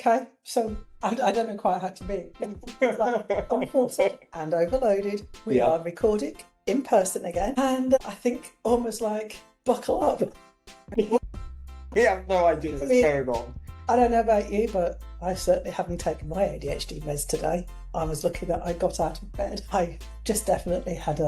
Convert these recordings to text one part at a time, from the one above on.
Okay, so I don't know quite how to be. Like, Unfiltered and Overloaded. We are recording in person again, and I think almost like buckle up. We have no idea what's going on. I don't know about you, but I certainly haven't taken my ADHD meds today. I was lucky that I got out of bed. I just definitely had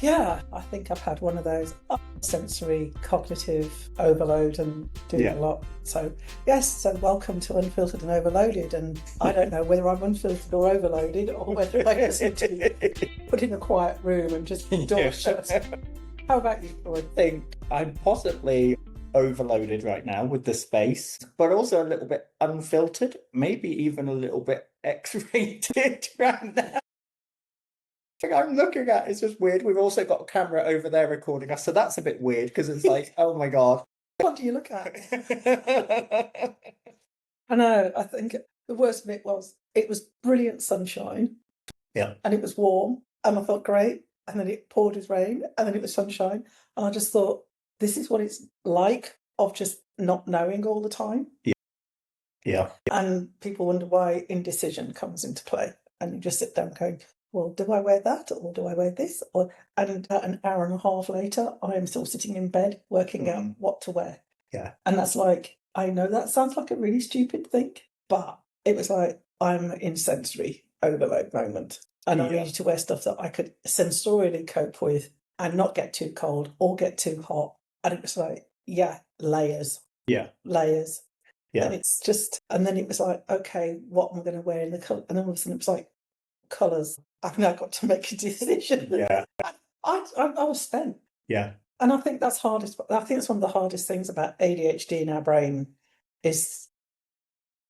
I think I've had one of those sensory cognitive overload and doing a lot. So yes, so welcome to Unfiltered and Overloaded. And I don't know whether I'm unfiltered or overloaded or whether I just need to put in a quiet room and just door shut. How about you, Floyd? I think I'm possibly overloaded right now with the space, but also a little bit unfiltered, maybe even a little bit X-rated right now. The thing I'm looking at is just weird. We've also got a camera over there recording us, so that's a bit weird because it's like, oh my god. What do you look at? I know, I think the worst bit was it was brilliant sunshine. Yeah. And it was warm, and I thought, great. And then it poured with rain, and then it was sunshine. And I just thought, this is what it's like of just not knowing all the time. Yeah. And people wonder why indecision comes into play. And you just sit down going, well, do I wear that or do I wear this? And an hour and a half later, I am still sitting in bed working out what to wear. Yeah. And that's like, I know that sounds like a really stupid thing, but it was like, I'm in sensory overload moment. And I needed to wear stuff that I could sensorially cope with and not get too cold or get too hot. And it was like, layers. Yeah. Layers. Yeah. And it's just, and then it was like, okay, what am I going to wear in the colour? And then all of a sudden it was like, colours. I've now got to make a decision. Yeah. I was spent. Yeah. And I think that's hardest. I think it's one of the hardest things about ADHD in our brain is,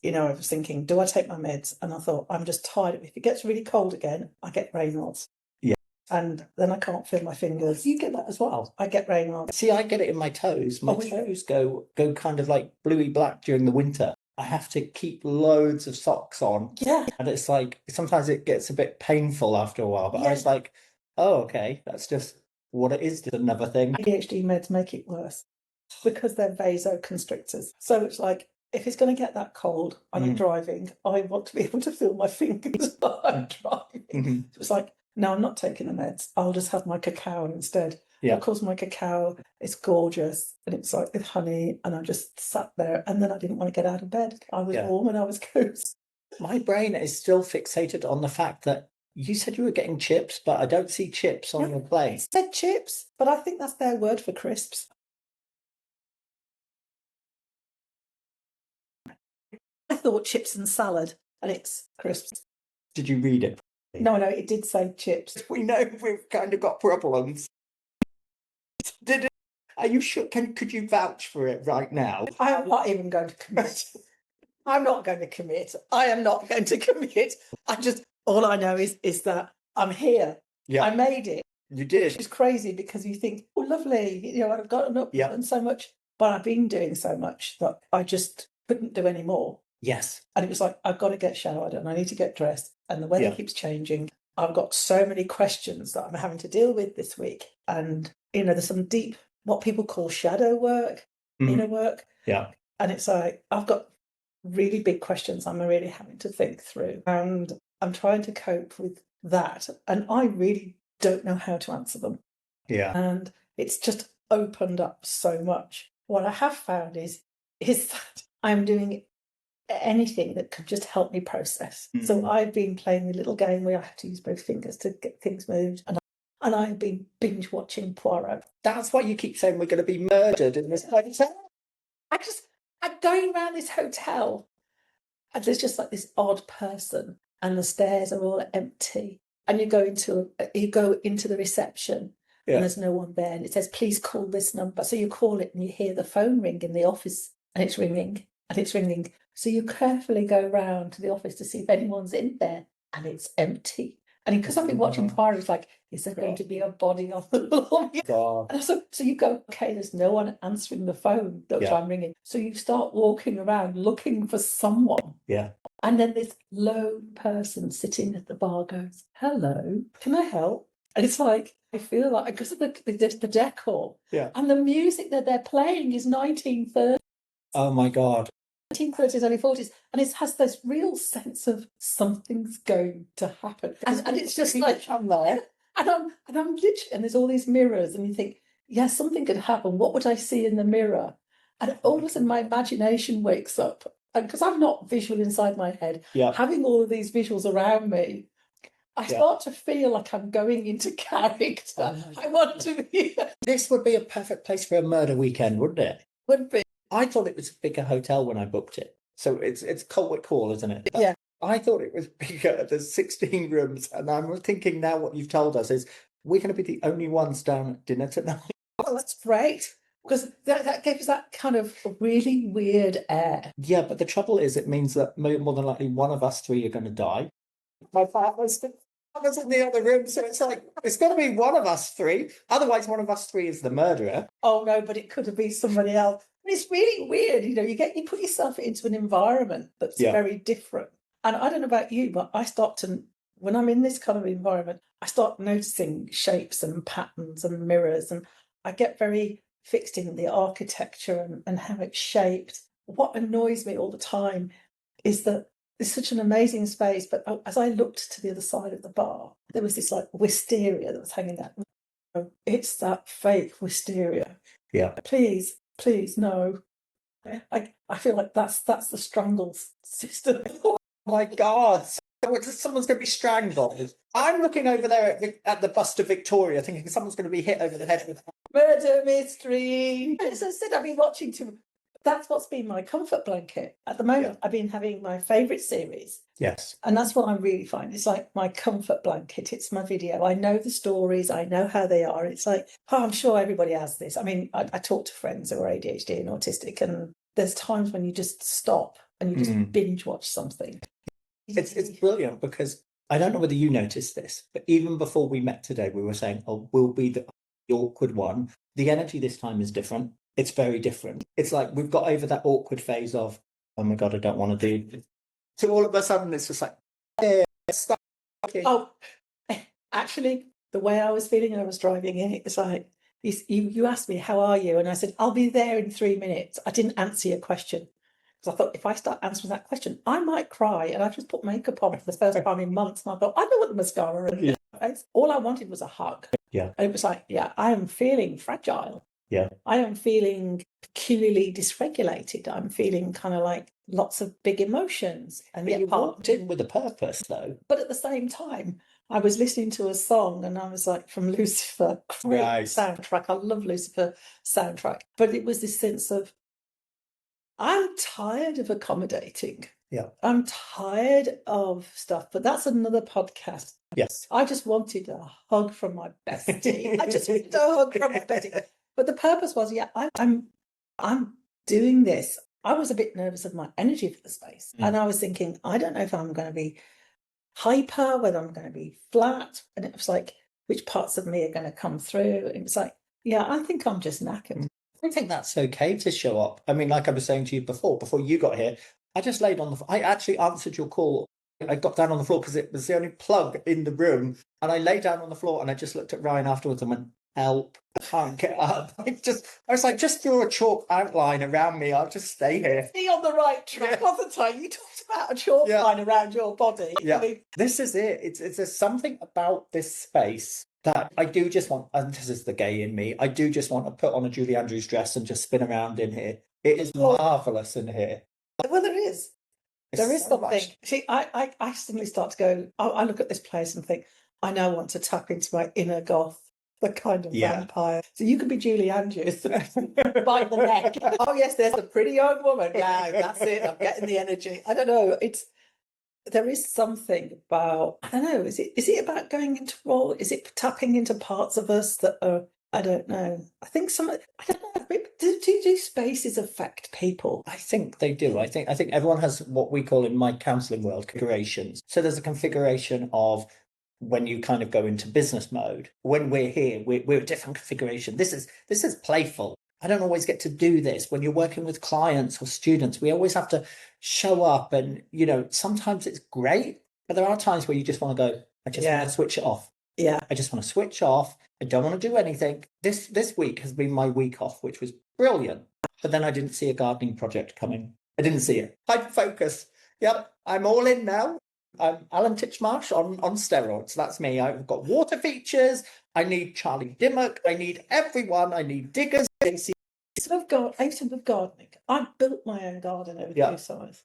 I was thinking, do I take my meds? And I thought, I'm just tired. If it gets really cold again, I get Raynaud's. Yeah. And then I can't feel my fingers. You get that as well? I get Raynaud's. See, I get it in my toes. My toes go kind of like bluey black during the winter. I have to keep loads of socks on. Yeah. And it's like, sometimes it gets a bit painful after a while. But I was like, oh, okay, that's just what it is. Just another thing. ADHD meds make it worse because they're vasoconstrictors. So it's like, if it's going to get that cold and I'm driving, I want to be able to feel my fingers while I'm driving. So it's like, no, I'm not taking the meds. I'll just have my cacao instead. Yeah. Of course, my cacao is gorgeous and it's like with honey, and I just sat there and then I didn't want to get out of bed. I was warm and I was cozy. My brain is still fixated on the fact that you said you were getting chips, but I don't see chips on your plate. It said chips, but I think that's their word for crisps. I thought chips and salad, and it's crisps. Did you read it? No, it did say chips. We know we've kind of got problems. Did it? Are you sure? Could you vouch for it right now? I am not even going to commit. I'm not going to commit. I am not going to commit. All I know is that I'm here. Yeah. I made it. You did. Which is crazy because you think, oh, lovely, I've gotten up and so much, but I've been doing so much that I just couldn't do any more. Yes. And it was like, I've got to get showered and I need to get dressed, and the weather keeps changing. I've got so many questions that I'm having to deal with this week. And, there's some deep, what people call shadow work, inner work. Yeah. And it's like, I've got really big questions I'm really having to think through. And I'm trying to cope with that. And I really don't know how to answer them. Yeah. And it's just opened up so much. What I have found is that I'm doing anything that could just help me process. So I've been playing a little game where I have to use both fingers to get things moved, and I've been binge watching Poirot. That's why you keep saying we're going to be murdered in this hotel. I'm going around this hotel and there's just like this odd person and the stairs are all empty, and you go into the reception and there's no one there, and it says, please call this number. So you call it and you hear the phone ring in the office, and it's ringing and it's ringing. So you carefully go round to the office to see if anyone's in there, and it's empty. And because I've been watching Poirot, it's like, is there going to be a body on the floor? And so you go, okay, there's no one answering the phone that I'm ringing. So you start walking around looking for someone. Yeah. And then this lone person sitting at the bar goes, hello, can I help? And it's like, I feel like, because of the decor and the music that they're playing is 1930s. Oh my God. 1930s, early 40s, and it has this real sense of something's going to happen. And it's just like, I'm there. And I'm literally, and there's all these mirrors, and you think, yeah, something could happen. What would I see in the mirror? And all of a sudden, my imagination wakes up, and because I'm not visual inside my head, having all of these visuals around me, I start to feel like I'm going into character. I want to be. This would be a perfect place for a murder weekend, wouldn't it? Would be. I thought it was a bigger hotel when I booked it. So it's Colwick Hall, isn't it? Yeah. I thought it was bigger. There's 16 rooms. And I'm thinking now what you've told us is we're going to be the only ones down at dinner tonight. Oh, that's great. Because that gives that kind of really weird air. Yeah, but the trouble is it means that more than likely one of us three are going to die. My partner's in the other room, so it's like, it's got to be one of us three. Otherwise, one of us three is the murderer. Oh, no, but it could have been somebody else. And it's really weird, you put yourself into an environment that's very different. And I don't know about you, but I start to, when I'm in this kind of environment, I start noticing shapes and patterns and mirrors, and I get very fixed in the architecture and how it's shaped. What annoys me all the time is that it's such an amazing space, but as I looked to the other side of the bar, there was this like wisteria that was hanging out. It's that fake wisteria. Yeah. Please, no. I feel like that's the strangle system. Oh my God. Someone's going to be strangled. I'm looking over there at the bust of Victoria thinking someone's going to be hit over the head with murder mystery. As I said, I've been watching that's what's been my comfort blanket. At the moment, I've been having my favourite series. Yes. And that's what I really find. It's like my comfort blanket. It's my video. I know the stories. I know how they are. It's like, I'm sure everybody has this. I mean, I talk to friends who are ADHD and autistic, and there's times when you just stop and you just binge watch something. It's brilliant because I don't know whether you noticed this, but even before we met today, we were saying, we'll be the awkward one. The energy this time is different. It's very different. It's like we've got over that awkward phase of, oh my God, I don't want to do it. To all of a sudden, it's just like, stop. Oh, actually, the way I was feeling, I was driving in, it was like, you asked me, how are you? And I said, I'll be there in 3 minutes. I didn't answer your question. Because I thought, if I start answering that question, I might cry. And I've just put makeup on for the first time in months. And I thought, I know what the mascara is. All I wanted was a hug. Yeah. And it was like, I am feeling fragile. Yeah. I am feeling peculiarly dysregulated. I'm feeling kind of like lots of big emotions. And you walked in with a purpose, though. But at the same time, I was listening to a song and I was like, from Lucifer, great soundtrack. I love Lucifer soundtrack. But it was this sense of, I'm tired of accommodating. Yeah. I'm tired of stuff, but that's another podcast. Yes. I just wanted a hug from my bestie. I just wanted a hug from my bestie. But the purpose was, I'm doing this. I was a bit nervous of my energy for the space. And I was thinking, I don't know if I'm going to be hyper, whether I'm going to be flat. And it was like, which parts of me are going to come through? It was like, I think I'm just knackered. I think that's okay to show up. I mean, like I was saying to you before you got here, I just laid on I actually answered your call. I got down on the floor because it was the only plug in the room. And I lay down on the floor and I just looked at Ryan afterwards and went, help, I can't get up. I was like, just draw a chalk outline around me. I'll just stay here. Be on the right track all the time. You talked about a chalk line around your body. Yeah. I mean, this is it. There's something about this space that I do just want, and this is the gay in me, I do just want to put on a Julie Andrews dress and just spin around in here. It is marvellous in here. Well, there is. There is something. Much. See, I suddenly start to go, I look at this place and think, I now want to tap into my inner goth, the kind of vampire. So you could be Julie Andrews, bite the neck. Oh yes, there's a pretty young woman. Yeah, that's it. I'm getting the energy. I don't know. There is something about, I don't know, is it about going into role? Is it tapping into parts of us that are, I don't know. I think I don't know. Do spaces affect people? I think they do. I think everyone has what we call in my counselling world configurations. So there's a configuration of when you kind of go into business mode. When we're here, we're a different configuration. This is playful. I don't always get to do this. When you're working with clients or students, we always have to show up and, sometimes it's great, but there are times where you just want to go, I just want to switch it off. Yeah. I just want to switch off. I don't want to do anything. This week has been my week off, which was brilliant. But then I didn't see a gardening project coming. I didn't see it. Hyper focus. Yep, I'm all in now. I'm Alan Titchmarsh on steroids. That's me. I've got water features. I need Charlie Dimmock. I need everyone. I need diggers. I used to love gardening. I built my own garden over Yeah. two summers.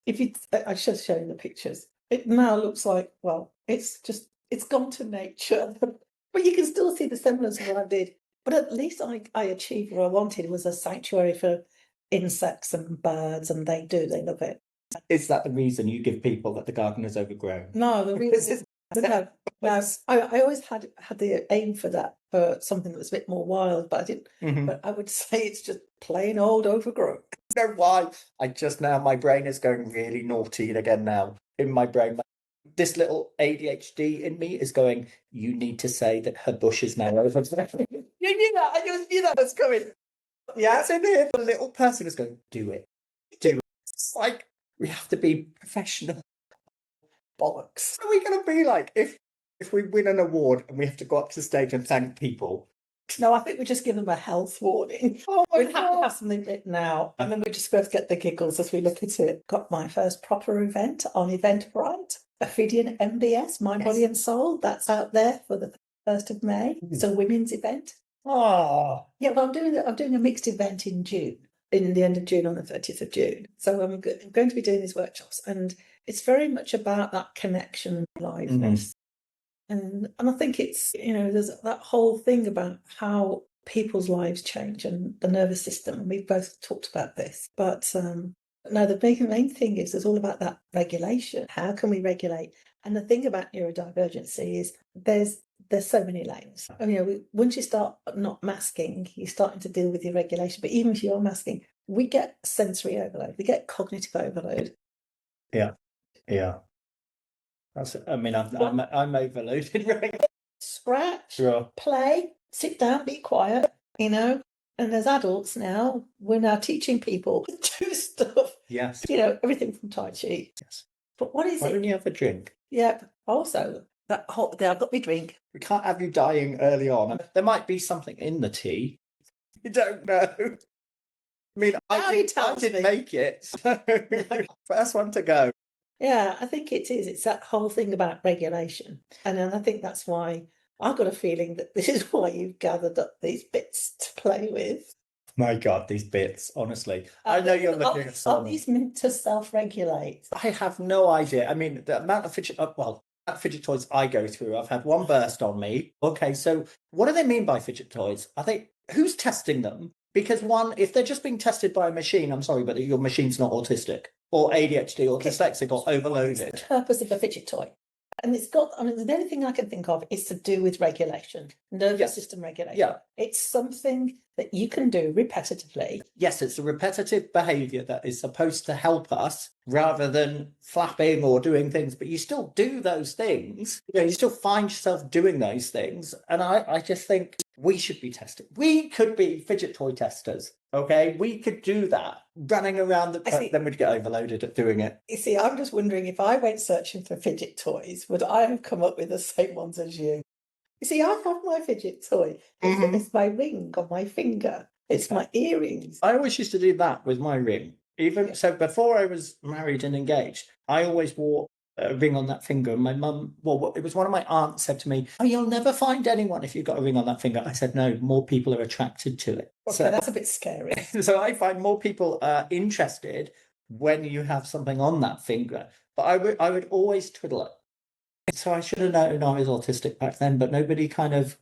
I should show you the pictures. It now looks like, well, it's gone to nature. But you can still see the semblance of what I did. But at least I achieved what I wanted, was a sanctuary for insects and birds, and they love it. Is that the reason you give people that the garden is overgrown? No, the reason no, I always had the aim for that, for something that was a bit more wild, but I didn't. Mhm. But I would say it's just plain old overgrown. I don't know why. My brain is going really naughty again now. In my brain, this little ADHD in me is going, you need to say that her bush is now overgrown. You knew that. I just knew that was coming. Yeah, it's in here. The little person is going, do it. Do it. It's like, we have to be professional. Bollocks. What are we going to be like if we win an award and we have to go up to the stage and thank people? No, I think we just give them a health warning. Oh my We'd have to God. have something written out, and then we just both get the giggles as we look at it. Got my first proper event on Eventbrite, Ophidian MBS, Mind, Body and Soul. That's out there for the 1st of May. It's a women's event. Oh, Yeah, well, I'm doing a mixed event in June, in the end of June, on the 30th of June. So I'm going to be doing these workshops, and it's very much about that connection and liveness. And I think it's, there's that whole thing about how people's lives change and the nervous system. And we've both talked about this. But no, the main thing is it's all about that regulation. How can we regulate? And the thing about neurodivergency is there's so many lanes. Once you start not masking, you're starting to deal with your regulation. But even if you are masking, we get sensory overload, we get cognitive overload. Yeah. I'm overloaded right now. Scratch, Sure. play, sit down, be quiet, And as adults now, we're now teaching people to do stuff. Yes. Everything from Tai Chi. Yes. But what is Why it? don't you have a drink? Yeah. Also, that hot there, I've got my drink. We can't have you dying early on. There might be something in the tea. You don't know. I mean, I didn't make it. So first one to go. Yeah, I think it is. It's that whole thing about regulation. And then I think that's why I've got a feeling that this is why you've gathered up these bits to play with. My God, these bits, honestly. I know you're looking at some. Are these meant to self-regulate? I have no idea. I mean, the amount of fidget toys I go through, I've had one burst on me. Okay, so what do they mean by fidget toys? Who's testing them? Because one, if they're just being tested by a machine, I'm sorry, but your machine's not autistic or ADHD or dyslexic or overloaded. What's the purpose of a fidget toy? And the only thing I can think of is to do with regulation, nervous system regulation. Yeah. It's something that you can do repetitively. Yes, it's a repetitive behaviour that is supposed to help us rather than flapping or doing things, but you still do those things. You still find yourself doing those things. And I just think we should be tested. We could be fidget toy testers. Okay, we could do that, running around then we'd get overloaded at doing it. You see, I'm just wondering, if I went searching for fidget toys, would I have come up with the same ones as you? You see, I have my fidget toy. It's my ring on my finger. It's my earrings. I always used to do that with my ring. So before I was married and engaged, I always wore a ring on that finger. And my mum, it was one of my aunts said to me, "Oh, you'll never find anyone if you've got a ring on that finger." I said, "No, more people are attracted to it." Okay, so that's a bit scary. So I find more people are interested when you have something on that finger. But I would always twiddle it. So I should have known I was autistic back then, but nobody cottons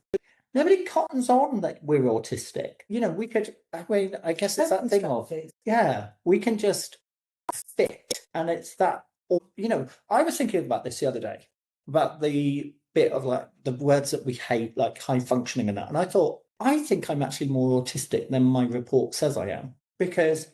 on that we're autistic. I guess it's that thing of, we can just fit. And it's that, I was thinking about this the other day, about the bit of like the words that we hate, like high functioning and that. And I think I'm actually more autistic than my report says I am. Because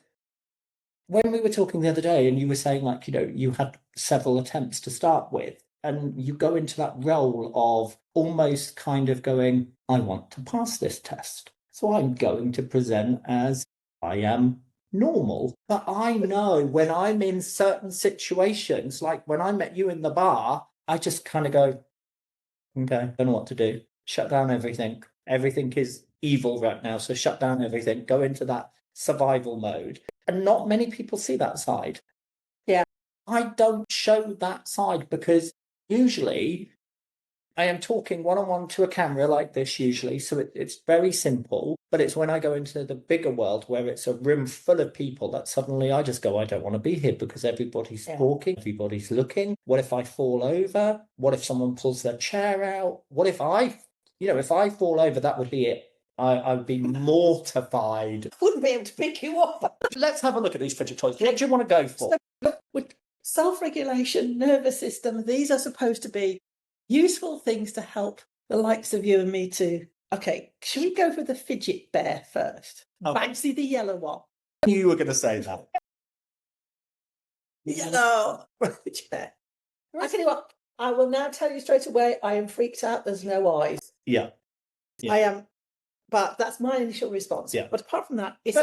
when we were talking the other day and you were saying like, you had several attempts to start with, and you go into that role of almost kind of going, I want to pass this test. So I'm going to present as I am normal. But I know when I'm in certain situations, like when I met you in the bar, I just kind of go, okay, don't know what to do. Shut down everything. Everything is evil right now. So shut down everything. Go into that survival mode. And not many people see that side. Yeah. I don't show that side because usually I am talking one-on-one to a camera like this usually, so it's very simple. But it's when I go into the bigger world where it's a room full of people that suddenly I just go, I don't want to be here because everybody's talking, everybody's looking. What if I fall over? What if someone pulls their chair out? What if if I fall over, that would be it. I would be mortified. I wouldn't be able to pick you up. Let's have a look at these fidget toys. What do you want to go for? With self-regulation, nervous system, these are supposed to be useful things to help the likes of you and me to... Okay, should we go for the fidget bear first? Okay. Fancy the yellow one. I knew you were going to say that. Yellow fidget bear. I tell you what, I will now tell you straight away, I am freaked out. There's no eyes. Yeah. I am, but that's my initial response. Yeah. But apart from that, it's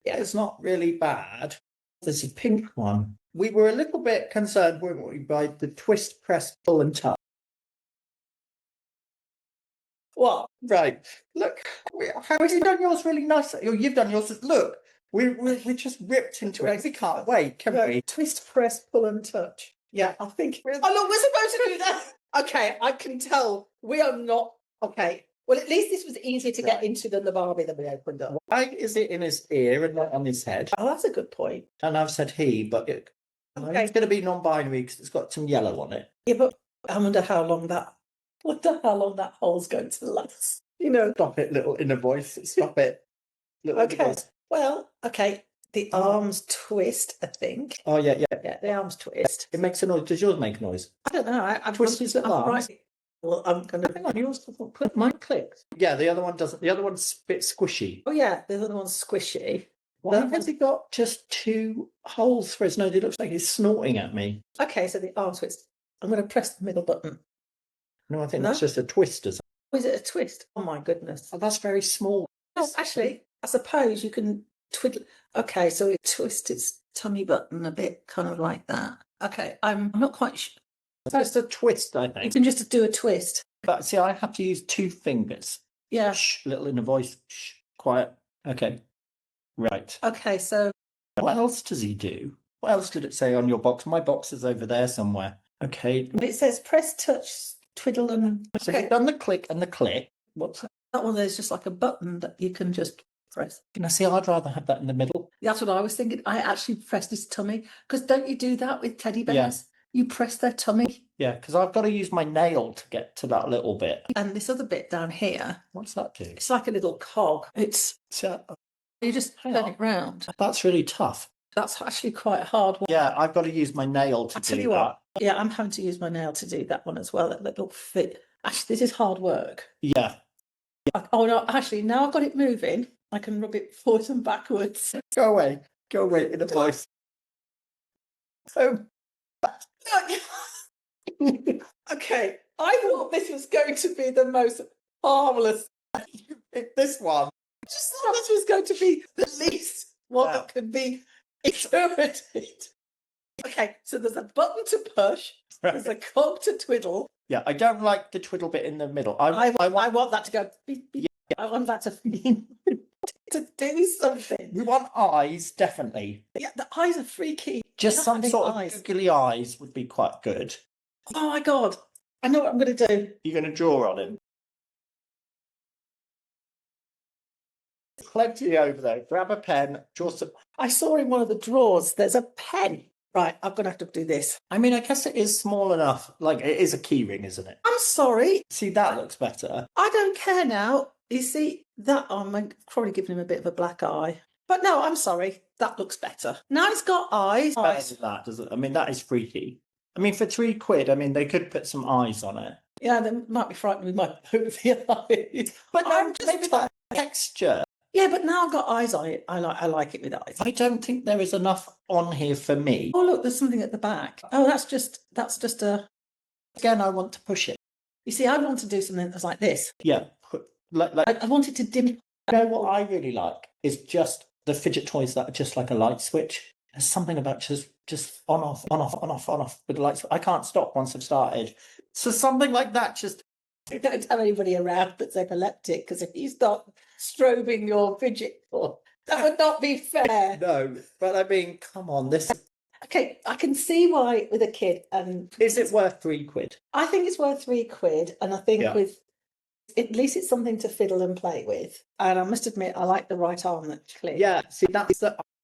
it's not really bad. There's a pink one. We were a little bit concerned, weren't we, by the twist, press, pull and tuck. What? Right. Look, how have you done yours really nice? You've done yours. Look, we just ripped into it. We can't wait, can we? Twist, press, pull and touch. Yeah, I think... Oh, look, we're supposed to do that. Okay, I can tell we are not... Okay, well, at least this was easier to get into than the Barbie that we opened up. Why is it in his ear and not on his head? Oh, that's a good point. And I've said he, but it's going to be non-binary because it's got some yellow on it. Yeah, but I wonder how long that hole's going to last. Stop it, little inner voice. Stop it. Okay. Well, okay. The arms twist, I think. Oh, yeah. Yeah, the arms twist. It makes a noise. Does yours make a noise? I don't know. I twist his little arms. Right. Well, I'm going to... Hang on, yours doesn't click. Mine clicks. Yeah, the other one doesn't. The other one's a bit squishy. Oh, yeah, the other one's squishy. Why has he got just 2 holes for his nose? It looks like he's snorting at me. Okay, so the arm twist. I'm going to press the middle button. No, I think that's just a twist. Is it a twist? Oh, my goodness. Oh, that's very small. No, actually, I suppose you can twiddle. Okay, so it twists its tummy button a bit, kind of like that. Okay, I'm not quite sure. That's a twist, I think. You can just do a twist. But see, I have to use 2 fingers. Yeah. Shh, little inner voice. Shh, quiet. Okay. Right. Okay, so... What else does he do? What else did it say on your box? My box is over there somewhere. Okay. It says press, touch, twiddle and... So you've done the click and the click. What's that? That one, there's just like a button that you can just press. Can I see? I'd rather have that in the middle. That's what I was thinking. I actually pressed his tummy. Because don't you do that with teddy bears? Yeah. You press their tummy. Yeah, because I've got to use my nail to get to that little bit. And this other bit down here... What's that do? It's like a little cog. It's... You just turn it round. That's really tough. That's actually quite hard. Yeah, I've got to use my nail to do that. What, yeah, I'm having to use my nail to do that one as well. That little fit. Actually, this is hard work. Yeah. Oh no, actually, now I've got it moving, I can rub it forwards and backwards. Go away in a voice. Okay, I thought this was going to be the most harmless. This one. I just thought this was going to be the least one that could be interpreted. Okay, so there's a button to push, there's a cog to twiddle. Yeah, I don't like the twiddle bit in the middle. I want that to go beep, beep. Yeah. I want that to to do something. We want eyes, definitely. Yeah, the eyes are freaky. Just some sort of googly eyes would be quite good. Oh my god, I know what I'm going to do. You're going to draw on him. Plenty over there. Grab a pen, draw some. I saw in one of the drawers, there's a pen. Right, I'm going to have to do this. I mean, I guess it is small enough. Like, it is a key ring, isn't it? I'm sorry. See, that looks better. I don't care now. You see, that I'm probably giving him a bit of a black eye. But no, I'm sorry. That looks better. Now it's got eyes. Better than that, does it? I mean, that is freaky. I mean, for £3, I mean, they could put some eyes on it. Yeah, they might be frightened with my movie eyes. But no, maybe that texture. Yeah, but now I've got eyes on it. I like it with eyes. I don't think there is enough on here for me. Oh, look, there's something at the back. Oh, that's just a... Again, I want to push it. You see, I want to do something that's like this. Yeah. I want it to dim. You know what I really like is just the fidget toys that are just like a light switch. There's something about just on, off, on, off, on, off, on, off with the lights. I can't stop once I've started. So something like that, just Don't have anybody around that's epileptic, because if you start strobing your fidget toy, that would not be fair. No, but I mean, come on, this Okay, I can see why with a kid, and is it worth £3? I think it's worth £3, and I think Yeah. with at least it's something to fiddle and play with. And I must admit, I like the right arm that click. Yeah, see,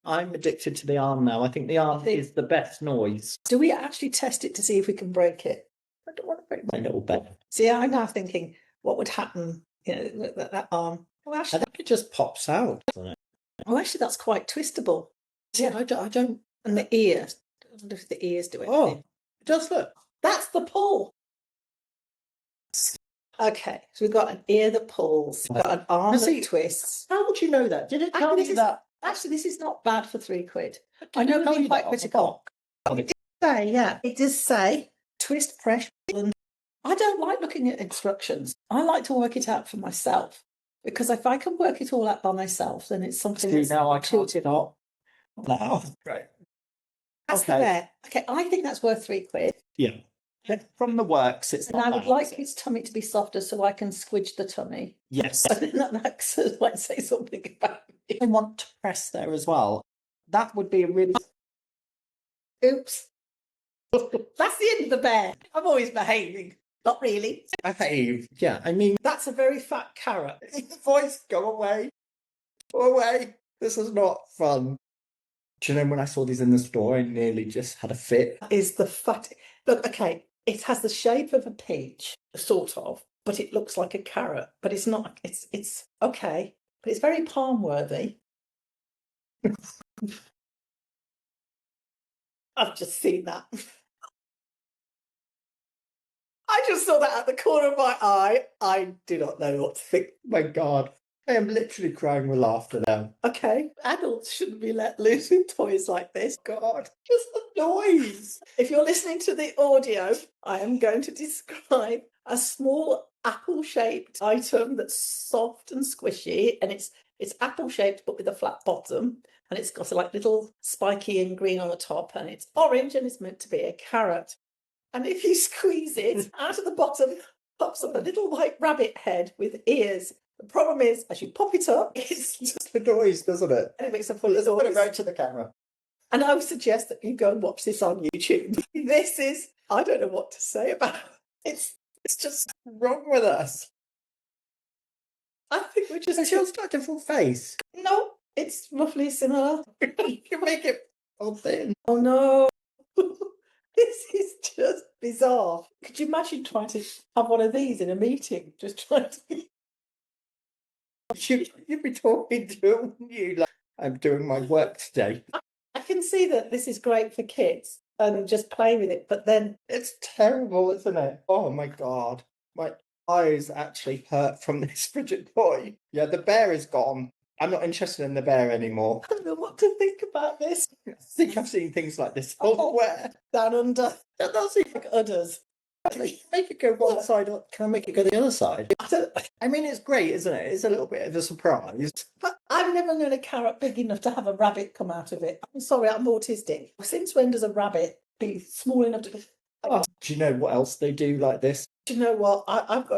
I'm addicted to the arm now. I think the arm is the best noise. Do we actually test it to see if we can break it? I don't want to break my little bed. See, I'm now thinking, what would happen? You know, that arm. Well, I actually, think it just pops out, doesn't it? that's quite twistable. Yeah, I don't. And the ear. I wonder if the ears do it. Oh, it does look. That's the pull. Okay, so we've got an ear that pulls, we've got an arm that twists. How would you know that? Did it tell you that? Actually, this is not bad for £3. I know it'd be quite critical. It did say, yeah, it does say twist, press, and I don't like looking at instructions. I like to work it out for myself, because if I can work it all out by myself, then it's something that's now I can't intuitive. stop. Now, right. That's fair. Okay, I think that's worth £3. Yeah. From the works, it's And I would like his tummy to be softer so I can squidge the tummy. Yes. And then that might say something about me. I want to press there as well. That would be a really... Oops. That's the end of the bear. I'm always behaving. Not really. Behave. Yeah, I mean... That's a very fat carrot. Voice, go away. Go away. This is not fun. Do you know, when I saw these in the store, I nearly just had a fit. Is the fat... Look, okay, it has the shape of a peach, sort of, but it looks like a carrot. But it's not. It's okay, but it's very palm-worthy. I've just seen that. I just saw that at the corner of my eye. I do not know what to think. My God. I am literally crying with laughter now. Okay, adults shouldn't be let loose with toys like this. God, just the noise. If you're listening to the audio, I am going to describe a small apple-shaped item that's soft and squishy, and it's apple-shaped but with a flat bottom, and it's got like little spiky and green on the top, and it's orange and it's meant to be a carrot. And if you squeeze it, out of the bottom pops up a little white rabbit head with ears. The problem is, as you pop it up, it's just the noise, doesn't it? And it makes a full noise. Put it right to the camera. And I would suggest that you go and watch this on YouTube. This is, I don't know what to say about it. It's just wrong with us. I think we're just... It's just a different face. No, it's roughly similar. You can make it all thin. Oh no. This is just bizarre. Could you imagine trying to have one of these in a meeting? Just trying to... You'd be talking to you like, I'm doing my work today. I can see that this is great for kids and just play with it, but then... It's terrible, isn't it? Oh my God. My eyes actually hurt from this fidget toy. Yeah, the bear is gone. I'm not interested in the bear anymore. I don't know what to think about this. I think I've seen things like this elsewhere. Down under. That does seem like udders. Make it go one side. Can I make it go the other side? I mean, it's great, isn't it? It's a little bit of a surprise. But I've never known a carrot big enough to have a rabbit come out of it. I'm sorry, I'm autistic. Since when does a rabbit be small enough to... Oh, do you know what else they do like this? Do you know what? I've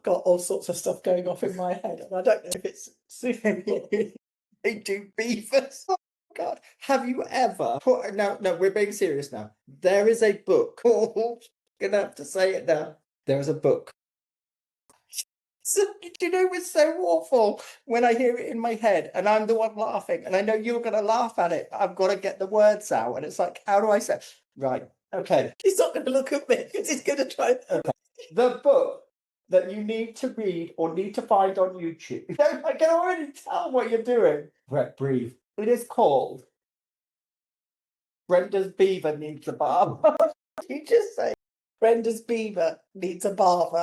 got all sorts of stuff going off in my head, and I don't know if it's suitable. They do beavers. Oh God, have you ever? No, we're being serious now. There is a book called. Gonna have to say it now. There is a book. Do you know it's so awful when I hear it in my head and I'm the one laughing and I know you're going to laugh at it. I've got to get the words out and it's like, how do I say? Right. Okay. He's not going to look at me because he's going to try. Okay. The book that you need to read or need to find on YouTube. I can already tell what you're doing. Right, breathe. It is called Brenda's Beaver Needs a Barber. You just say Brenda's Beaver Needs a Barber.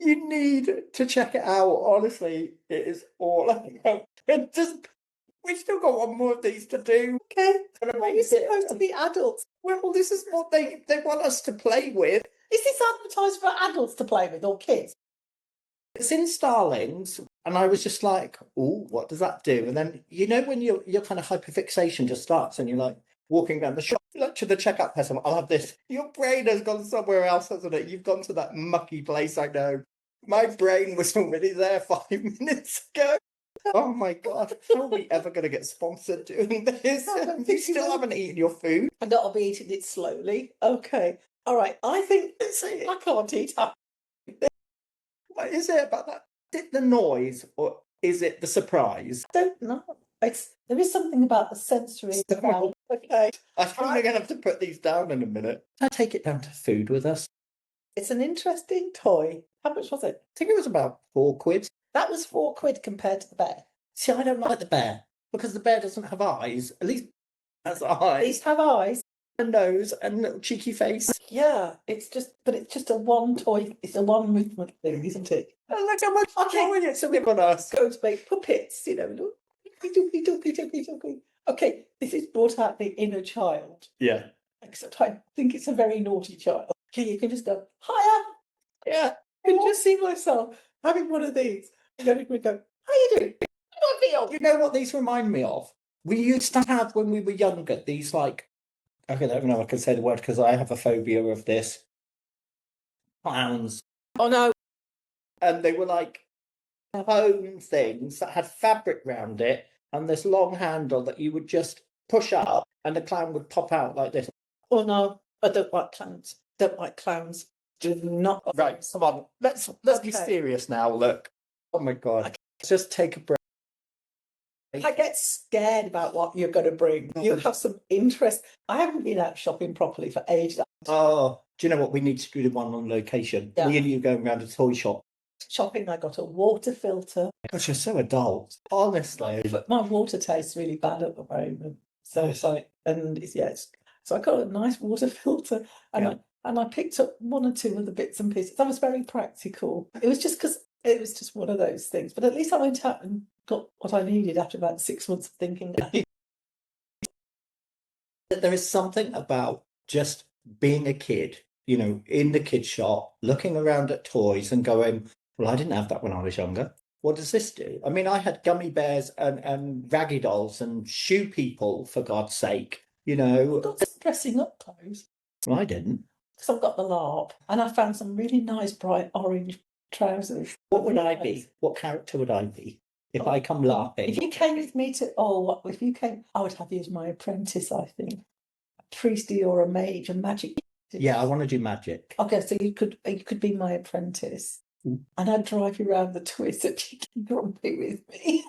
You need to check it out. Honestly, it is all about. We've still got one more of these to do. Okay. We're supposed to be adults. Well, this is what they want us to play with. Is this advertised for adults to play with or kids? It's in Starlings, and I was just like, "Oh, what does that do?" And then you know when your kind of hyperfixation just starts, and you're like, walking down the shop, like to the checkout person, I'll have this. Your brain has gone somewhere else, hasn't it? You've gone to that mucky place, I know. My brain was already there 5 minutes ago. Oh my God, how are we ever going to get sponsored doing this? You still haven't eaten your food. And I'll be eating it slowly. Okay. All right. I think I can't eat. What is it about that? Is it the noise or is it the surprise? I don't know. There is something about the sensory. Okay. I think we're going to have to put these down in a minute. Can I take it down to food with us? It's an interesting toy. How much was it? I think it was about £4. That was £4 compared to the bear. See, I don't like the bear because the bear doesn't have eyes. At least has eyes. These have eyes. A nose and a little cheeky face. Yeah, it's just a one toy. It's a one movement thing, isn't it? And look how much joy it's given us. Go to make puppets, you know. Okay, this has brought out the inner child. Yeah. Except I think it's a very naughty child. Okay, you can just go, hiya. Yeah. I can just see myself having one of these. And going to go, how you doing? You know what these remind me of? We used to have, when we were younger, these like, okay, I don't know if I can say the word because I have a phobia of this. Clowns. Oh no. And they were like foam things that had fabric round it and this long handle that you would just push up and the clown would pop out like this. Oh no, I don't like clowns. Don't like clowns. Do not. Right, come on. Let's be serious now. Look. Oh my God. Okay. Let's just take a break. I get scared about what you're going to bring. You have some interest. I haven't been out shopping properly for ages. Oh, do you know what? We need to do the one on location. Yeah. Me and you going around a toy shop. Shopping, I got a water filter. Gosh, you're so adult. Honestly. But my water tastes really bad at the moment. So it's like, and it's, yes. So I got a nice water filter and I picked up one or two of the bits and pieces. That was very practical. It was just because it was just one of those things. But at least I went out and got what I needed after about 6 months of thinking. There is something about just being a kid, you know, in the kid shop, looking around at toys and going, well, I didn't have that when I was younger. What does this do? I mean, I had gummy bears and raggy dolls and shoe people, for God's sake, you know. I've got some dressing up clothes. Well, I didn't. Because I've got the LARP and I found some really nice bright orange trousers. What would I be? What character would I be if I come LARPing? If you came with me to, if you came, I would have you as my apprentice, I think. A priesty or a mage, a magic. Yeah, I want to do magic. Okay, so you could be my apprentice. And I'd drive you around the twist and you get grumpy with me.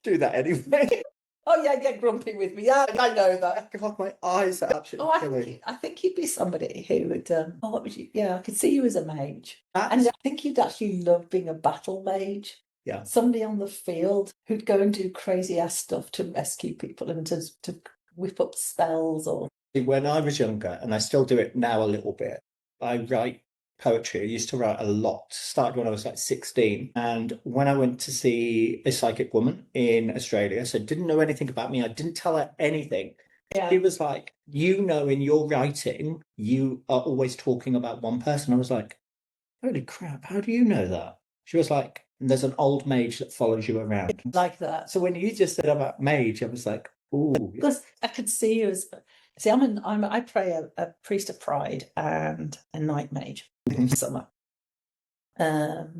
Do that anyway. Oh yeah, get grumpy with me. Yeah, I know that. God, my eyes are absolutely killing. I think you'd be somebody who would. What would you? Yeah, I could see you as a mage, and I think you'd actually love being a battle mage. Yeah, somebody on the field who'd go and do crazy ass stuff to rescue people and to whip up spells. Or when I was younger, and I still do it now a little bit, I write poetry. I used to write a lot. Started when I was like 16. And when I went to see a psychic woman in Australia, so didn't know anything about me. I didn't tell her anything. Yeah. She was like, you know, in your writing, you are always talking about one person. I was like, holy crap, how do you know that? She was like, there's an old mage that follows you around. Like that. So when you just said about mage, I was like, ooh. Because I could see you as... See, I play a priest of pride and a night mage in summer at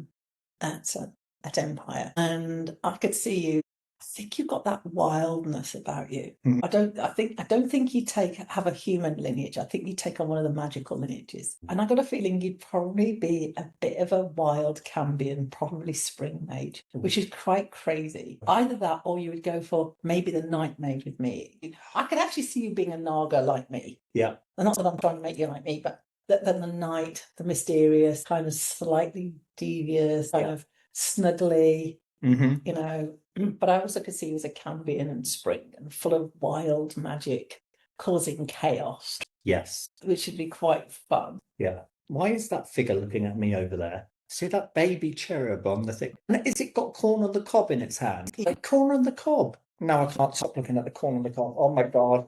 Empire, and I could see you. I think you've got that wildness about you. I don't think you have a human lineage. I think you take on one of the magical lineages, and I got a feeling you'd probably be a bit of a wild Cambion, probably spring mage, which is quite crazy. Either that, or you would go for maybe the night mage with me. I could actually see you being a Naga like me. Yeah, and not that I'm trying to make you like me, but then the night, the mysterious, kind of slightly devious, kind of snuggly. You know, but I also could see you as a Cambion and spring and full of wild magic causing chaos. Yes. Which would be quite fun. Yeah. Why is that figure looking at me over there? See that baby cherub on the thing? Is it got corn on the cob in its hand? Like corn on the cob. Now I can't stop looking at the corn on the cob. Oh my God.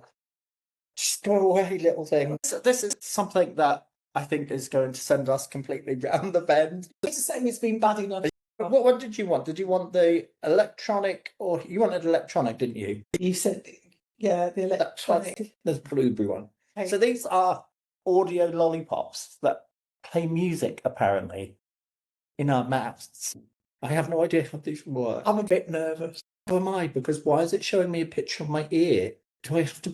Just go away, little thing. So this is something that I think is going to send us completely round the bend. It's saying it's been bad enough. What did you want? Did you want the electronic, or you wanted electronic, didn't you? You said Yeah, the electronic. There's blueberry one. Okay. So these are audio lollipops that play music, apparently, in our mouths. I have no idea how these work. I'm a bit nervous. How am I? Because why is it showing me a picture of my ear? Do I have to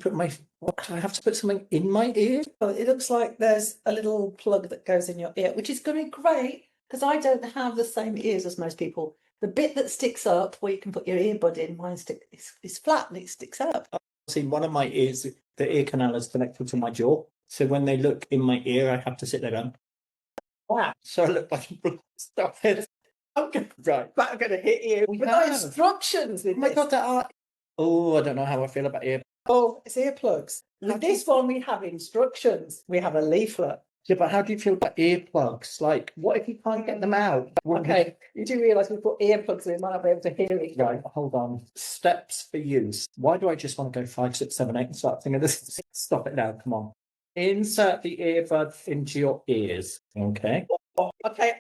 put something in my ear? Well, it looks like there's a little plug that goes in your ear, which is going to be great because I don't have the same ears as most people. The bit that sticks up where you can put your earbud in, mine is flat and it sticks up. See, one of my ears, the ear canal is connected to my jaw. So when they look in my ear, I have to sit there going, wow. So I look like stop it. Okay, right. But I'm going to hit you. We We've got have. instructions with Oh my this. God, there are. Oh, I don't know how I feel about ear. Oh, it's earplugs. With this one, we have instructions. We have a leaflet. Yeah, but how do you feel about earplugs? Like, what if you can't get them out? Okay, you do realise we put earplugs in, we might not be able to hear it. Right, hold on. Steps for use. Why do I just want to go 5, 6, 7, 8 and start thinking this? Stop it now, come on. Insert the earbuds into your ears. Okay. Okay,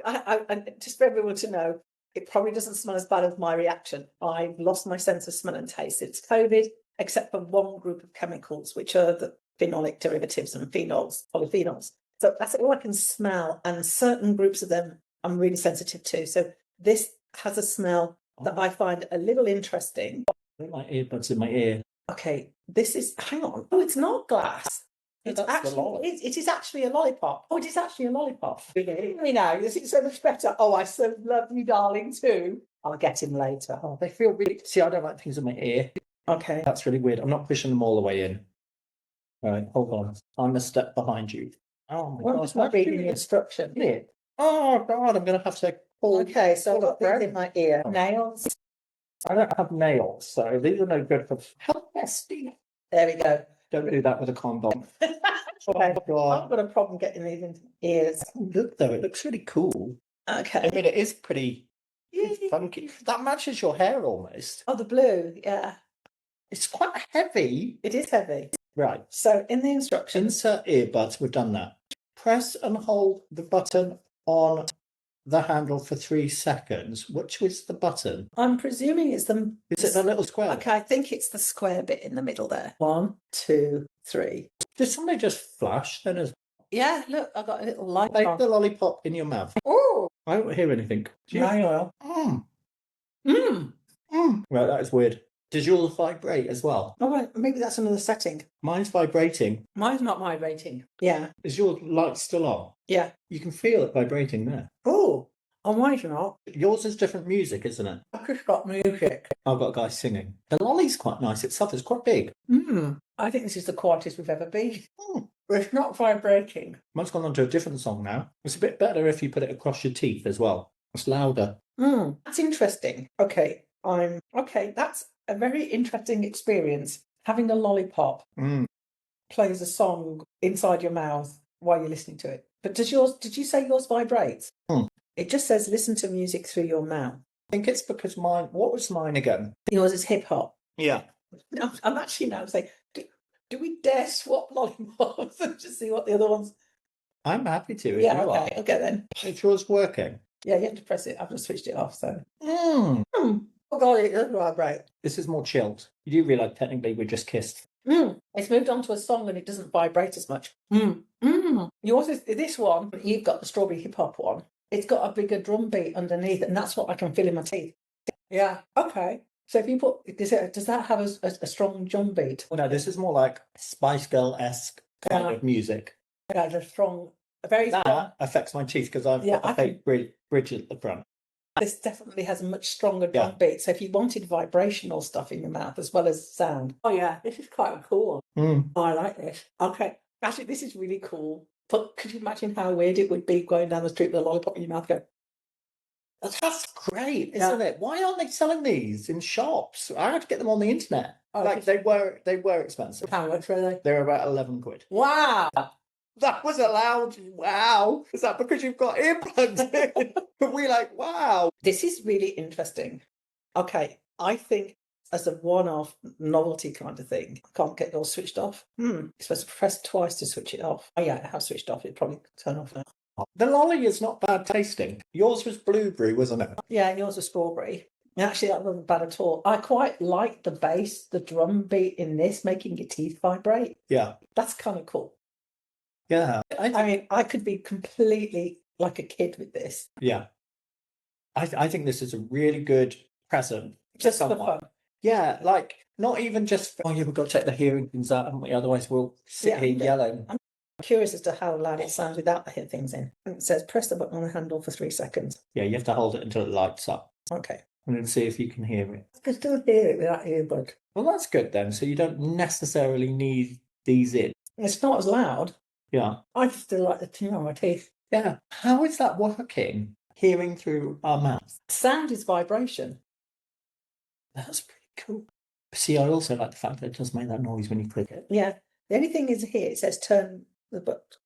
I just for everyone to know, it probably doesn't smell as bad as my reaction. I've lost my sense of smell and taste. It's COVID, except for one group of chemicals, which are the phenolic derivatives and phenols, polyphenols. So that's all I can smell, and certain groups of them I'm really sensitive to. So this has a smell that I find a little interesting. I my earbuds in my ear. Okay, this is, hang on. Oh, it's not glass. It's actually, it is actually a lollipop. Oh, it is actually a lollipop. Hear me now. This is so much better. Oh, I so love you, darling, too. I'll get him later. Oh, they feel really. See, I don't like things in my ear. Okay. That's really weird. I'm not pushing them all the way in. All right, hold on. I'm a step behind you. Oh my Well, God. it's not reading the instruction. Oh God, I'm going to have to pull. Okay, so I've got these in my ear. Nails. I don't have nails, so these are no good for. How nasty. There we go. Don't do that with a condom. Okay. Oh God. I've got a problem getting these into ears. Look though, it looks really cool. Okay. I mean, it is pretty funky. That matches your hair almost. Oh, the blue. Yeah. It's quite heavy. It is heavy. Right. So in the instructions. Insert earbuds. We've done that. Press and hold the button on the handle for 3 seconds. Which was the button? I'm presuming it's the. Is it the little square? Okay, I think it's the square bit in the middle there. 1, 2, 3. Did somebody just flash? Then as Yeah, look, I've got a little light take on. the lollipop in your mouth. Oh, I don't hear anything. Do you? now you will. Right, that is weird. Does yours vibrate as well? Oh, right, maybe that's another setting. Mine's vibrating. Mine's not vibrating. Yeah, Is your light still on? yeah. You can feel it vibrating there. Oh, mine's not. Yours is different music, isn't it? I've just got music. I've got a guy singing. The lolly's quite nice itself. It's quite big. I think this is the quietest we've ever been. Mm. But it's not vibrating. Mine's gone on to a different song now. It's a bit better if you put it across your teeth as well. It's louder. That's interesting. Okay, that's a very interesting experience. Having a lollipop plays a song inside your mouth while you're listening to it. But did you say yours vibrates? It just says listen to music through your mouth. I think it's because mine, what was mine again? Yours is hip hop. Yeah. No, I'm actually now saying, do we dare swap lollipops and just see what the other ones? I'm happy to. Yeah, okay then. Is yours working? Yeah, you have to press it. I've just switched it off, so. Mm. Oh God, it does vibrate. This is more chilled. You do realise technically we just kissed. It's moved on to a song and it doesn't vibrate as much. Yours is this one. You've got the strawberry hip hop one. It's got a bigger drum beat underneath, and that's what I can feel in my teeth. Yeah. Okay. So if you put, does that have a strong drum beat? No, this is more like Spice Girl-esque kind of music. Yeah, a very strong. That affects my teeth because I've got a fake bridge at the front. This definitely has a much stronger drum beat. So if you wanted vibrational stuff in your mouth as well as sound. Oh yeah, this is quite cool. Oh, I like this. Okay. Actually, this is really cool. But could you imagine how weird it would be going down the street with a lollipop in your mouth going? That's great, isn't it? Why aren't they selling these in shops? I had to get them on the internet. They were expensive. How much were they? They were about 11 quid. Wow. That was allowed. Wow. Is that because you've got earplugs in? But we're like, wow. This is really interesting. Okay, I think as a one-off novelty kind of thing, I can't get yours switched off. You're supposed to press twice to switch it off. Oh yeah, I have switched off. It'd probably turn off now. The lolly is not bad tasting. Yours was blueberry, wasn't it? Yeah, yours was strawberry. Actually, that wasn't bad at all. I quite like the bass, the drum beat in this, making your teeth vibrate. Yeah. That's kind of cool. Yeah. I mean, I could be completely like a kid with this. Yeah. I think this is a really good present. Just for someone. fun. Yeah, like not even just for, oh yeah, we've got to take the hearing things out, haven't we? Otherwise we'll sit here yelling. I'm curious as to how loud it sounds without the hit things in. It says press the button on the handle for 3 seconds. Yeah, you have to hold it until it lights up. Okay. And then see if you can hear it. I can still hear it without earbud. Well, that's good then. So you don't necessarily need these in. It's not as loud. Yeah. I still like the tingle on my teeth. Yeah. How is that working? Hearing through our mouth. Sound is vibration. That's pretty cool. See, I also like the fact that it does make that noise when you click it. Yeah. The only thing is here, it says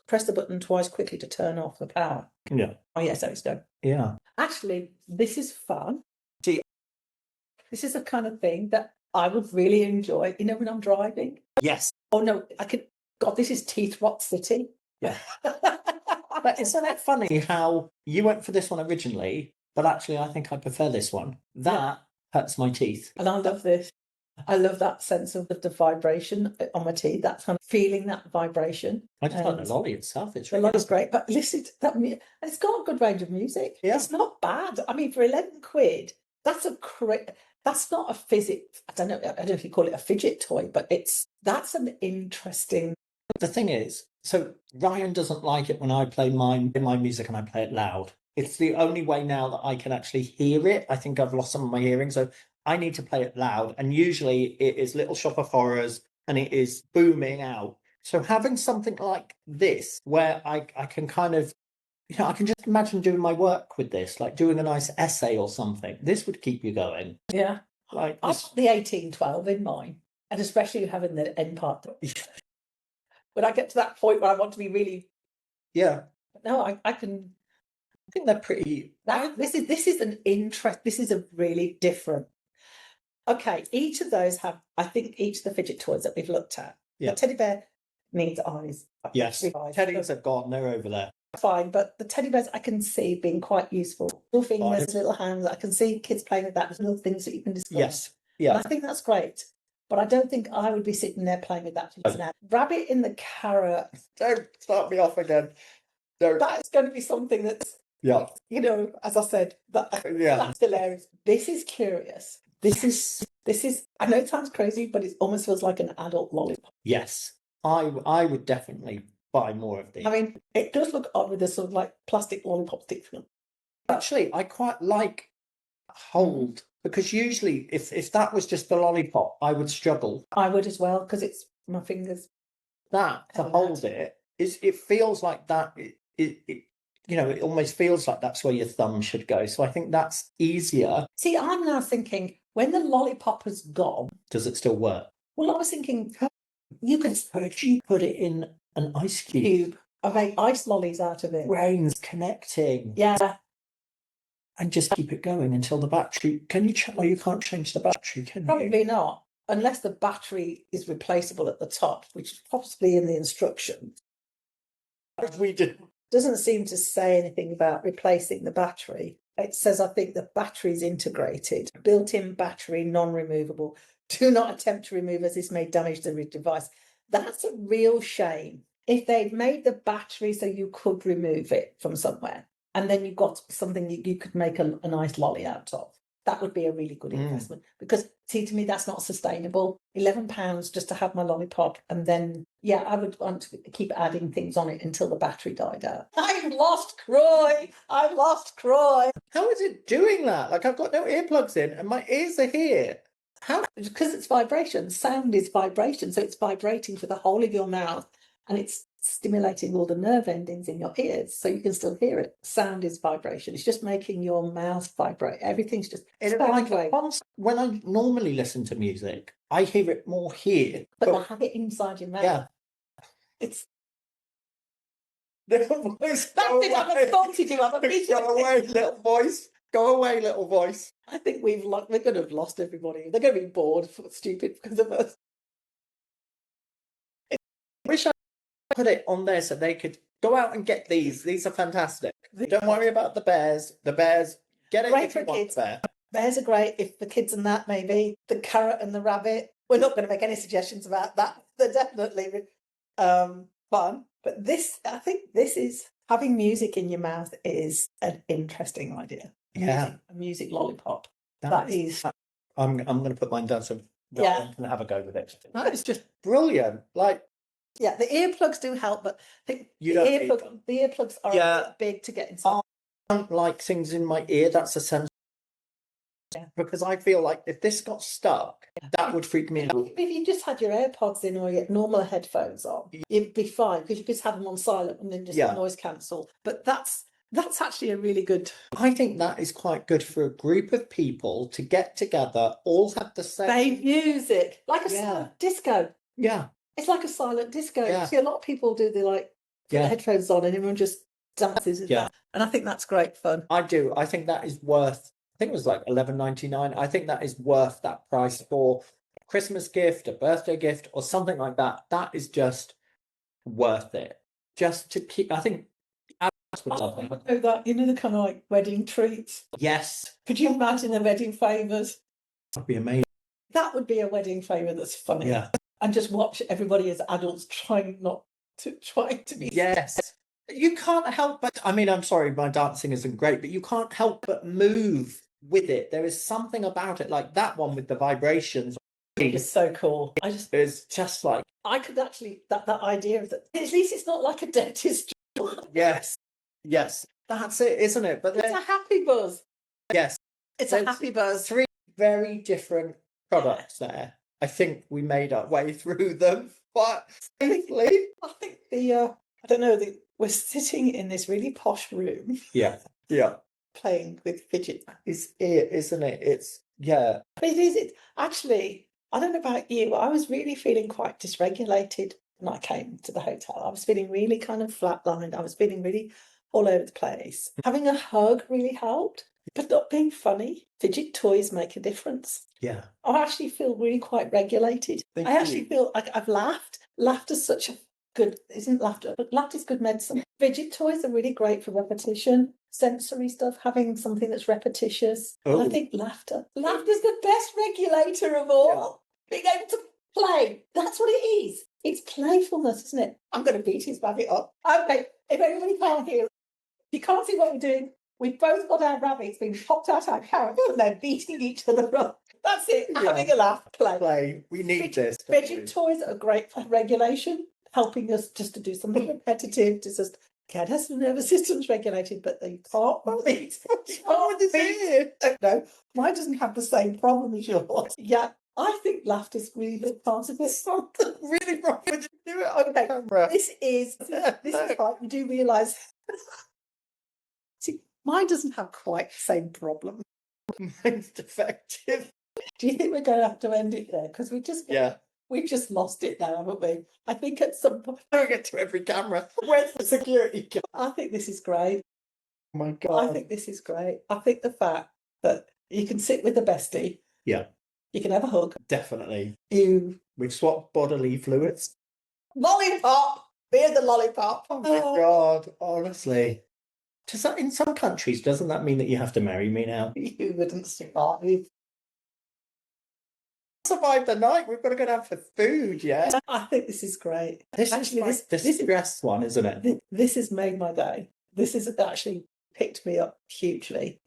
press the button twice quickly to turn off the power. Yeah. Oh yeah, so it's done. Yeah. Actually, this is fun. See, this is a kind of thing that I would really enjoy, you know, when I'm driving. Yes. Oh no, God, this is teeth rot city. Yeah. But isn't it funny how you went for this one originally, but actually I think I prefer this one. That hurts my teeth. And I love this. I love that sense of the vibration on my teeth. That kind of feeling that vibration. I just like the lolly itself. It's the lolly's great, but listen to that. It's got a good range of music. Yeah. It's not bad. I mean, for 11 quid, that's that's not a fidget. I don't know if you call it a fidget toy, but that's an interesting. The thing is, so Ryan doesn't like it when I play my music and I play it loud. It's the only way now that I can actually hear it. I think I've lost some of my hearing, so I need to play it loud. And usually it is Little Shop of Horrors and it is booming out. So having something like this where I can kind of, you know, I can just imagine doing my work with this, like doing a nice essay or something. This would keep you going. Yeah. Like I've got the 1812 in mine, and especially having the end part. When I get to that point where I want to be really, no, I can. I think they're pretty. This is an interest. This is a really different. Okay, each of those have. I think each of the fidget toys that we've looked at. Yeah. The teddy bear needs eyes. Yes, teddies have gone. They're over there. Fine, but the teddy bears I can see being quite useful. Little fingers, little hands. I can see kids playing with that. There's little things that you can discover. Yes, yeah. And I think that's great. But I don't think I would be sitting there playing with that just now. Rabbit in the carrot. Don't start me off again. Don't. That is going to be something that's, you know, as I said, that's hilarious. This is curious. This is. I know it sounds crazy, but it almost feels like an adult lollipop. Yes, I would definitely buy more of these. I mean, it does look odd with this sort of like plastic lollipop stick. Actually, I quite like hold. Because usually, if that was just the lollipop, I would struggle. I would as well, because it's my fingers. That to hold it feels like that. It almost feels like that's where your thumb should go. So I think that's easier. See, I'm now thinking when the lollipop has gone, does it still work? Well, I was thinking you could put it in an ice cube. I make ice lollies out of it. Brains connecting. Yeah. And just keep it going until the battery. Can you? You can't change the battery, can you? Probably not, unless the battery is replaceable at the top, which is possibly in the instructions. We did. Doesn't seem to say anything about replacing the battery. It says, I think the battery is integrated, built-in battery, non-removable. Do not attempt to remove as this may damage the device. That's a real shame. If they'd made the battery so you could remove it from somewhere, and then you've got something you could make a nice lolly out of. That would be a really good investment. Because, see, to me, that's not sustainable. £11 just to have my lollipop. And then, I would want to keep adding things on it until the battery died out. I've lost Croy. How is it doing that? Like, I've got no earplugs in and my ears are here. How? Because it's vibration. Sound is vibration. So it's vibrating for the whole of your mouth. And it's stimulating all the nerve endings in your ears so you can still hear it. Sound is vibration. It's just making your mouth vibrate. Everything's just when I normally listen to music, I hear it more here. But I have it inside your mouth. Yeah. It's little voice. That's it, I've assaulted you. Go away, little voice. Go away, little voice. I think we're going to have lost everybody. They're going to be bored, stupid because of us. I wish I put it on there so they could go out and get these. These are fantastic. Don't worry about the bears. The bears, get it Great if you for want kids. bear. Bears are great if the kids and that, maybe. The carrot and the rabbit. We're not going to make any suggestions about that. They're definitely fun. But this, I think this is, having music in your mouth is an interesting idea. Yeah. A music lollipop. That is. I'm going to put mine down so Yeah. and have a go with it. That is just brilliant. Like, yeah, the earplugs do help, but I think You the don't need earplugs are a bit big to get inside. I don't like things in my ear. That's a sense. Yeah. Because I feel like if this got stuck, that would freak me out. If you just had your AirPods in or your normal headphones on, you'd be fine because you could have them on silent and then just noise cancel. But that's actually a really good. I think that is quite good for a group of people to get together, all have the same music, like a silent disco. Yeah. It's like a silent disco. Yeah. See, a lot of people do the headphones on and everyone just dances with that. And I think that's great fun. I do. I think that is worth, I think it was like $11.99. I think that is worth that price for a Christmas gift, a birthday gift, or something like that. That is just worth it. Just to keep, I think adults would love it. Oh, that, you know, the kind of like wedding treats. Yes. Could you imagine the wedding favours? That'd be amazing. That would be a wedding favour that's funny. Yeah. And just watch everybody as adults trying to be. Yes. You can't help but, I mean, I'm sorry, my dancing isn't great, but you can't help but move with it. There is something about it, like that one with the vibrations. It's so cool. It's just like, I could actually, that idea of that, at least it's not like a dentist. Yes. That's it, isn't it? But it's a happy buzz. Yes. It's a happy buzz. 3 very different products there. I think we made our way through them, but safely. I think I don't know, we're sitting in this really posh room. Yeah. Playing with fidget. It's it, isn't it? It's, yeah. But it's actually, I don't know about you, I was really feeling quite dysregulated when I came to the hotel. I was feeling really kind of flatlined. I was feeling really all over the place. Having a hug really helped, but not being funny. Fidget toys make a difference. Yeah. I actually feel really quite regulated. I actually feel like I've laughed. Laughter's such a good, isn't laughter? But laughter's good medicine. Fidget toys are really great for repetition, sensory stuff, having something that's repetitious. And I think laughter's the best regulator of all. Being able to play. That's what it is. It's playfulness, isn't it? I'm going to beat his rabbit up. Okay, if anybody can't hear, you can't see what we're doing. We've both got our rabbits being popped out our carrots and they're beating each other up. That's it. Having a laugh. Play. We need this. Fidget toys are great for regulation, helping us just to do something repetitive, to just get us nervous system's regulated, but they can't beat. No, mine doesn't have the same problem as yours. Yeah. I think laughter's really big part of it. Something really wrong when you do it on camera. This is right. You do realise. See, mine doesn't have quite the same problem. Mine's defective. Do you think we're going to have to end it there? Because we've just lost it now, haven't we? I think at some point I get to every camera. Where's the security guard? I think this is great. Oh my God. I think this is great. I think the fact that you can sit with the bestie. Yeah. You can have a hug. Definitely. We've swapped bodily fluids. Lollipop! Beer the lollipop. Oh my God, honestly. Does that, in some countries, doesn't that mean that you have to marry me now? You wouldn't survive. Survive the night. We've got to go down for food, yeah? I think this is great. This is stress one, isn't it? This has made my day. This has actually picked me up hugely.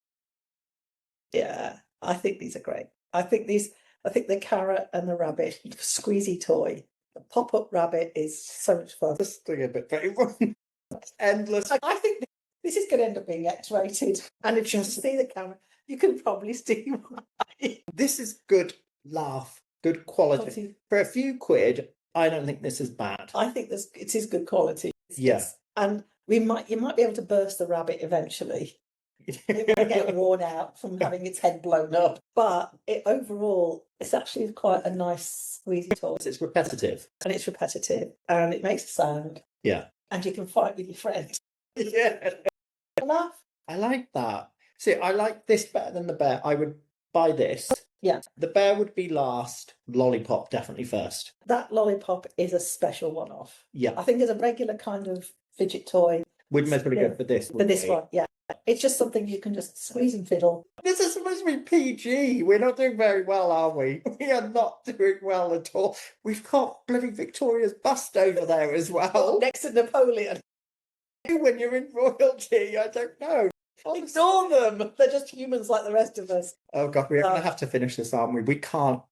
Yeah, I think these are great. I think the carrot and the rabbit squeezy toy, the pop-up rabbit is so much fun. Just doing a bit endless. I think this is going to end up being X-rated. And if you see the camera, you can probably see why. This is good laugh, good quality. For a few quid, I don't think this is bad. I think it is good quality. Yeah. And you might be able to burst the rabbit eventually. It might get worn out from having its head blown up, but overall, it's actually quite a nice squeezy toy. It's repetitive. And it makes a sound. Yeah. And you can fight with your friend. Yeah. Laugh. I like that. See, I like this better than the bear. I would buy this. Yeah. The bear would be last. Lollipop definitely first. That lollipop is a special one-off. Yeah. I think as a regular kind of fidget toy. We'd most probably go for this. For this one, yeah. It's just something you can just squeeze and fiddle. This is supposed to be PG. We're not doing very well, are we? We are not doing well at all. We've got bloody Victoria's bust over there as well. Next to Napoleon. When you're in royalty, I don't know. Ignore them. They're just humans like the rest of us. Oh God, we're going to have to finish this, aren't we? We can't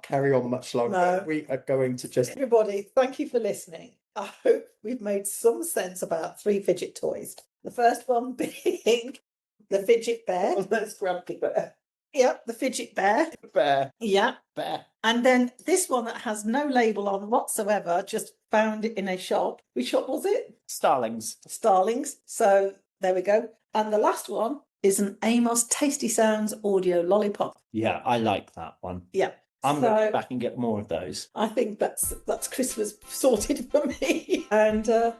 carry on much longer. No. We are going to just... Everybody, thank you for listening. I hope we've made some sense about 3 fidget toys. The first one being the fidget bear. Oh, that's grumpy bear. Yep, the fidget bear. Bear. Yeah. Bear. And then this one that has no label on whatsoever, just found it in a shop. Which shop was it? Starlings. Starlings. So there we go. And the last one is an Amos Tasty Sounds audio lollipop. Yeah, I like that one. Yeah. I'm going to go back and get more of those. I think that's Christmas sorted for me. And I'll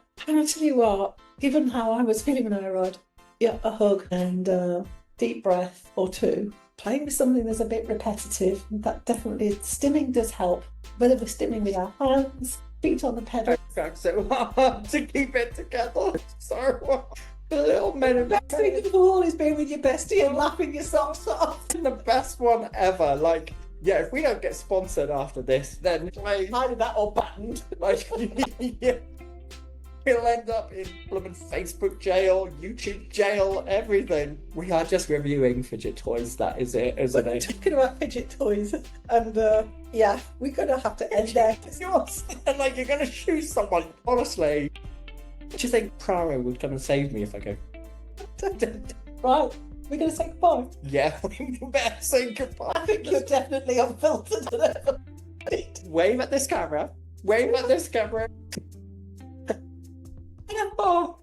tell you what, given how I was feeling when I arrived, yeah, a hug and a deep breath or 2. Playing with something that's a bit repetitive, that definitely, stimming does help. Whether we're stimming with our hands, feet on the pedal. I tried so hard to keep it together. So the little men in the best thing of all is being with your bestie and laughing your socks off. The best one ever. Like, yeah, if we don't get sponsored after this, then like, either that or banned. Like, yeah, we'll end up in blooming Facebook jail, YouTube jail, everything. We are just reviewing fidget toys. That is it, isn't it? Talking about fidget toys, and yeah, we're gonna have to end there. Like, you're gonna shoot someone, honestly. Do you think Praro would come and save me if I go? Right, we're going to say goodbye. Yeah, we better say goodbye. I think you're definitely unfiltered. Wave at this camera. Wave at this camera. Oh.